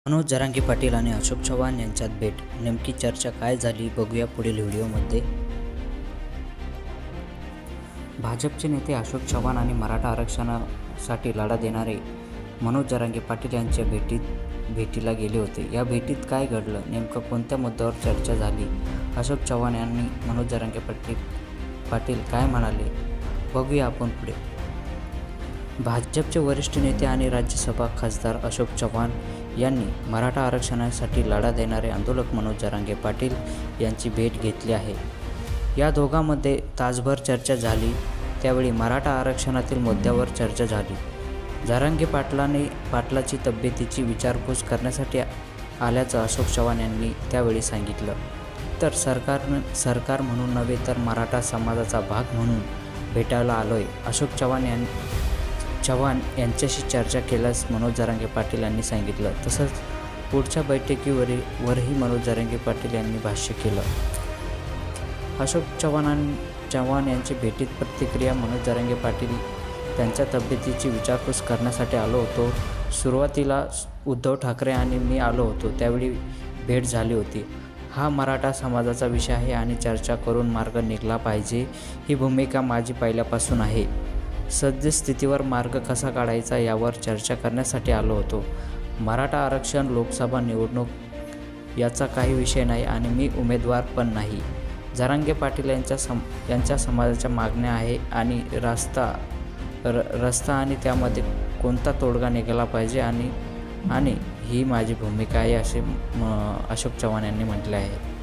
मनोज जरांगे पाटील आणि अशोक चव्हाण यांच्यात भेट, नेमकी चर्चा काय झाली बघूया पुढील व्हिडिओमध्ये। भाजपचे नेते अशोक चव्हाण आणि मराठा आरक्षणासाठी लढा देणारे मनोज जरांगे पाटील यांच्या भेटीला गेले होते। या भेटीत काय घडलं, नेमकं कोणत्या मुद्द्यावर चर्चा झाली, अशोक चव्हाण यांनी मनोज जरांगे पाटील काय म्हणाले, बघूया आपण पुढे। भाजपचे वरिष्ठ नेते आणि राज्यसभा खासदार अशोक चव्हाण यांनी मराठा आरक्षणासाठी लढा देणारे आंदोलक मनोज जरांगे पाटील यांची भेट घेतली आहे। या दोघांमध्ये तासभर चर्चा झाली। त्यावेळी मराठा आरक्षणातील मुद्द्यावर चर्चा झाली। जरांगे पाटलाची तब्येतीची विचारपूस करण्यासाठी आल्याचं अशोक चव्हाण यांनी त्यावेळी सांगितलं। तर सरकार म्हणून नव्हे तर मराठा समाजाचा भाग म्हणून भेटायला आलोय, अशोक चव्हाण यांच्याशी चर्चा केल्यास मनोज जरांगे पाटील यांनी सांगितलं। तसंच पुढच्या बैठकीवरही मनोज जरांगे पाटील यांनी भाष्य केलं। अशोक चव्हाण यांची भेटीत प्रतिक्रिया। मनोज जरांगे पाटील त्यांच्या तब्येतीची विचारपूस करण्यासाठी आलो होतो। सुरुवातीला उद्धव ठाकरे आणि मी आलो होतो, त्यावेळी भेट झाली होती। हा मराठा समाजाचा विषय आहे आणि चर्चा करून मार्ग निघाला पाहिजे, ही भूमिका माझी पहिल्यापासून आहे। सद्यस्थितीवर मार्ग कसा काढायचा यावर चर्चा करण्यासाठी आलो होतो। मराठा आरक्षण, लोकसभा निवडणूक याचा काही विषय नाही आणि मी उमेदवार पण नाही। जरांगे पाटील यांच्या समाजाच्या मागण्या आहे आणि रस्ता आणि त्यामध्ये कोणता तोडगा निघाला पाहिजे आणि ही माझी भूमिका आहे, असे अशोक चव्हाण यांनी म्हटले आहे।